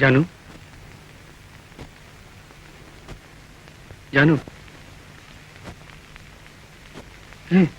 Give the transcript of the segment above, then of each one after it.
जानू जानू जानू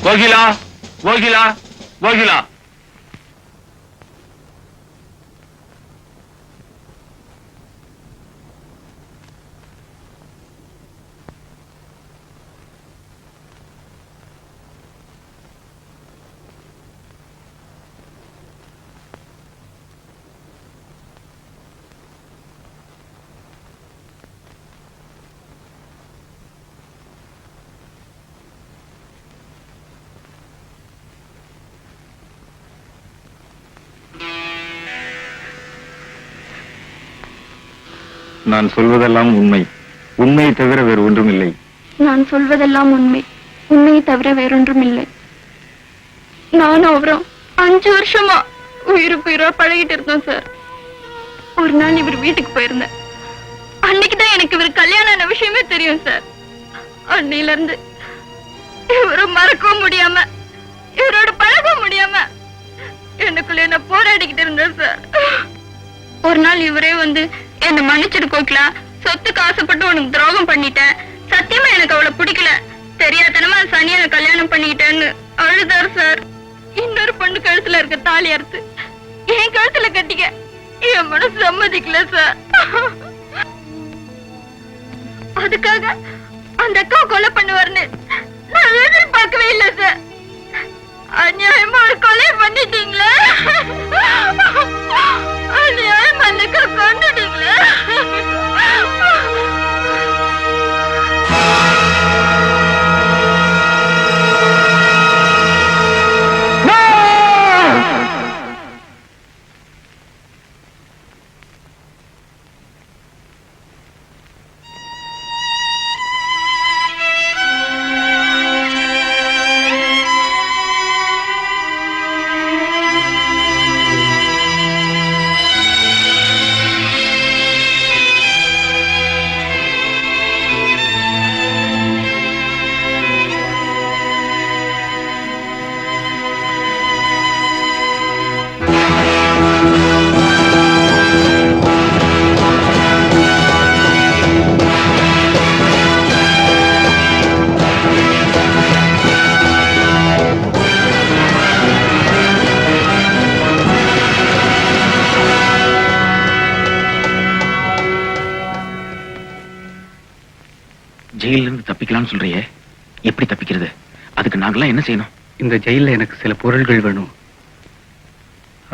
கோகிலா கோகிலா கோகிலா நான் சொல்வதெல்லாம் உண்மை, உண்மையை தவிர வேறு ஒன்றும் இல்லை. நான் சொல்வதெல்லாம் உண்மை, உண்மையை தவிர வேறொன்றும் இல்லை. நானும் அவரும் 5 வருஷமா உயிருக்கு உயிரா பழகிட்டு இருந்தோம் சார். ஒரு நாள் இவர் வீட்டுக்கு போயிருந்தேன். அன்னைக்குதான் எனக்கு இவர் கல்யாணம் ஆன விஷயமே தெரியும் சார். அன்னையில இருந்து இவரை மறக்கவும் முடியாம, இவரோட பழகவும் முடியாம எனக்குள்ள என்ன போராடிக்கிட்டு இருந்தேன் சார். ஒரு நாள் இவரே வந்து என்ன மன்னிச்சிடு கோகிலா, சொத்துக்கு ஆசைப்பட்டு உனக்கு துரோகம் பண்ணிட்டேன், சத்தியமா எனக்கு அவளை பிடிக்கல, தெரியாதனமா சனியான கல்யாணம் பண்ணிக்கிட்டேன்னு அழுதார் சார். இன்னொரு பொண்ணு கழுத்துல இருக்க தாலி அறுத்து என் கழுத்துல கட்டிக்க என் மனசு சம்மதிக்கல சார். அதுக்காக அந்த அக்கா கொலை பண்ணுவார்னு நான் எதிர்பார்க்கவே இல்லை சார். அநியாயமா ஒரு கொலை பண்ணிட்டீங்களே, அநியாயமா அந்த அக்கா கொண்டுட்டீங்களே. ஜெயில இருந்து தப்பிக்கலாம்னு சொல்றியே, எப்படி தப்பிக்கிறது? அதுக்கு நாங்கெல்லாம் என்ன செய்யணும்? இந்த ஜெயில எனக்கு சில பொருள்கள் வேணும்.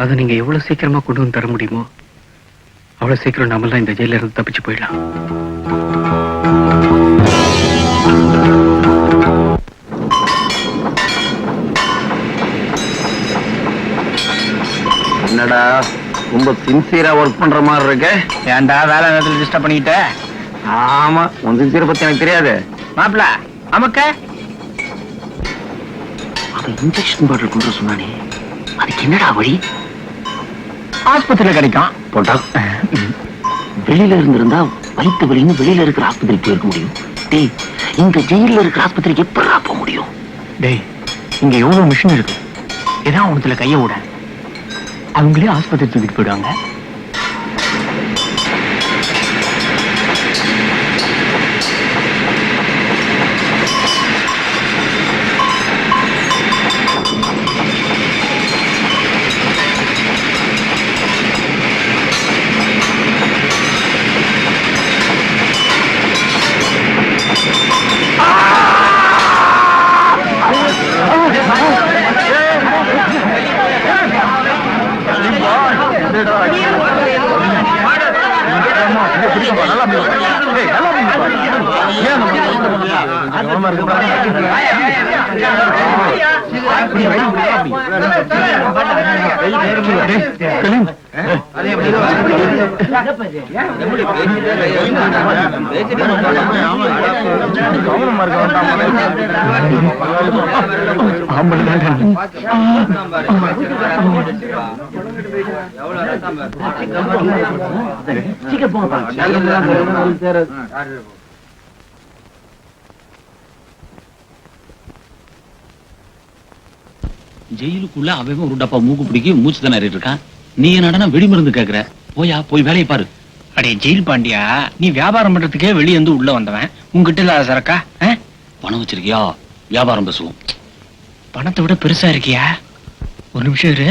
அதை நீங்க எவ்வளவு சீக்கிரமா கொண்டு வந்து தர முடியுமோ அவ்வளவு சீக்கிரம் நாமெல்லாம் இந்த ஜெயில இருந்து தப்பிச்சு போயிடலாம். என்னடா ரொம்ப சின்சியரா ஒர்க் பண்ற மாதிரி இருக்கு? ஏன்டா வேலை நேரத்தில் டிஸ்டர்ப் பண்ணிக்கிட்ட? ஆமா, உன் சின்சியரை பத்தி எனக்கு தெரியாது. மாப்பிள நமக்கு அவன் இன்ஜெக்ஷன் பாட்டில் கொண்டு சொன்னானே, அதுக்கு என்னடா வழி? ஆஸ்பத்திரியில கிடைக்கும் போட்டா. வெளியில இருந்திருந்தா வயிற்று வலின்னு வெளியில இருக்கிற ஆஸ்பத்திரிக்கு போயிருக்க முடியும். டேய், இந்த ஜெயில இருக்கிற ஆஸ்பத்திரிக்கு எப்படா போக முடியும்? டேய், இங்க எவ்வளவு மிஷின் இருக்கு, ஏதாவது ஒண்ணுல கைய விட அவங்களே ஆஸ்பத்திரி தூக்கிட்டு போயிடுவாங்க. ஜெயிலுக்குள்ள அவன் ஒரு டப்பா மூக்கு பிடிக்கி மூச்சு திணறிட்டு இருக்கான். நீ என்னடா வெடிமருந்து கேக்குற? போயா போய் வேலையை பாரு. அடே ஜெயில் பாண்டியா, நீ வியாபாரம் பண்றதுக்கே வெளியே வந்து உள்ள வந்தவன், உங்ககிட்ட இல்லாத சரக்கா? பணம் வச்சிருக்கியா? வியாபாரம் பேசுவோம். பணத்தை விட பெருசா இருக்கியா? ஒரு நிமிஷம் இரு.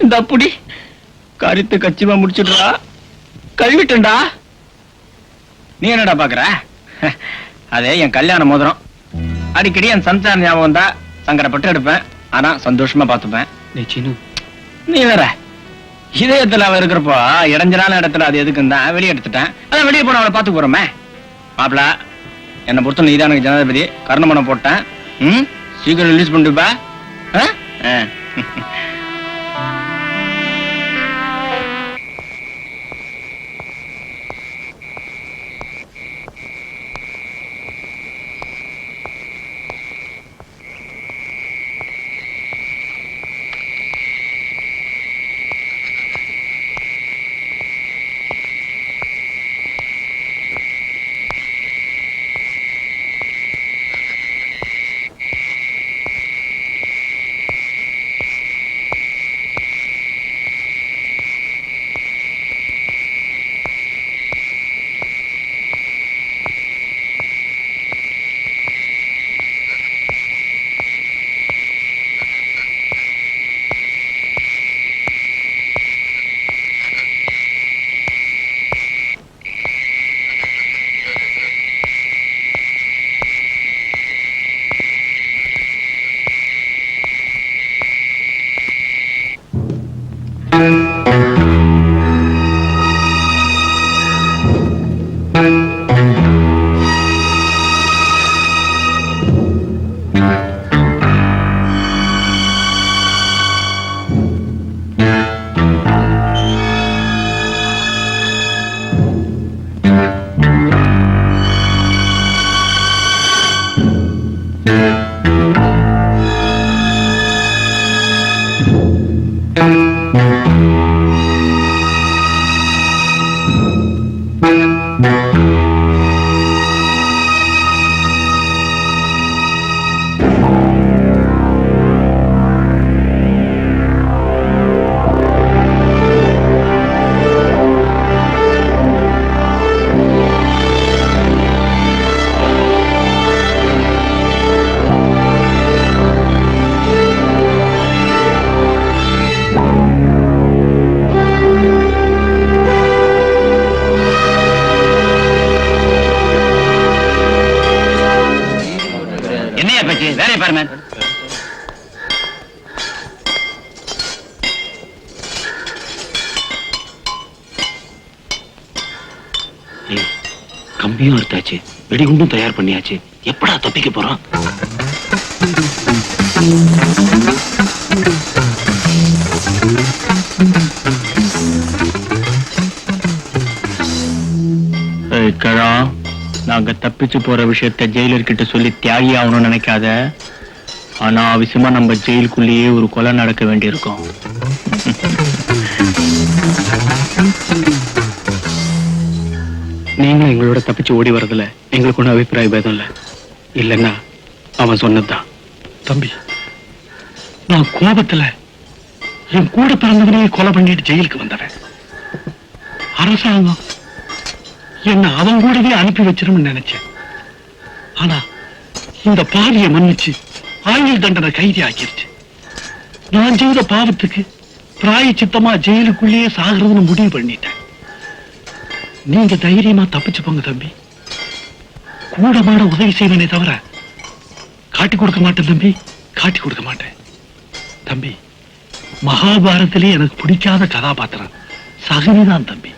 இந்த அப்படி கருத்து கச்சிமா முடிச்சுடுறா. கழுவிட்டா. நீ என்னடா பாக்குற? அதே என் கல்யாண மோதிரம். அடிக்கடி என் சம்சார ஞாபகம் தான் சங்கடப்பட்டு எடுப்பேன். ஆனா சந்தோஷமா பாத்துப்பேன். நீ வேற இதயத்துல அவ இருக்கிறப்போ இடைஞ்சலான இடத்துல அது எதுக்குன்னு தான் வெளியே எடுத்துட்டேன். அதான் வெளியே போன அவளை பாத்து போறோமே. மாப்பிள, என்னை பொறுத்த நீதான் எனக்கு ஜனாதிபதி. கர்ணமனம் போட்டேன். சீக்கிரம் ரிலீஸ் பண்ணிட்டுப்பா. வேலையை பாரு மேன். கம்பியும் எடுத்தாச்சு, வெடிகுண்டும் தயார் பண்ணியாச்சு. எப்படா தப்பிக்க போறான்? நாங்க தப்பிச்சு போற விஷயத்த ஜெயிலர்கிட்ட சொல்லி தியாகி ஆகணும்னு நினைக்காத. ஆனா அவசியமா நம்ம ஜெயிலுக்குள்ளேயே ஒரு கொலை நடக்க வேண்டியிருக்கும். நீங்களும் எங்களோட தப்பிச்சு ஓடி வரதுல எங்களுக்கு ஒன்றும் அபிப்பிராய பேதம் இல்லை. இல்லைன்னா அவன் சொன்னதுதான். தம்பி, நான் கோபத்துல என் கூட பிறந்தவனையே கொலை பண்ணிட்டு ஜெயிலுக்கு வந்தவன். அரசாங்கம் என்ன அவன் கூடவே அனுப்பி வச்சிரும்னு நினைச்சேன். ஆனா இந்த பாவியை மன்னிச்சு ஆயுள் தண்டனை கைதி ஆக்கிருச்சு. நான் செய்த பாவத்துக்கு பிராயச்சித்தமா ஜெயிலுக்குள்ளேயே சாகிறதுன்னு முடிவு பண்ணிட்டேன். நீங்க தைரியமா தப்பிச்சு போங்க தம்பி. கூட மாட உதவி செய்வேனே தவிர காட்டி கொடுக்க மாட்டேன் தம்பி, காட்டி கொடுக்க மாட்டேன் தம்பி. மகாபாரத்திலே எனக்கு பிடிக்காத கதாபாத்திரம் சகுனிதான் தம்பி.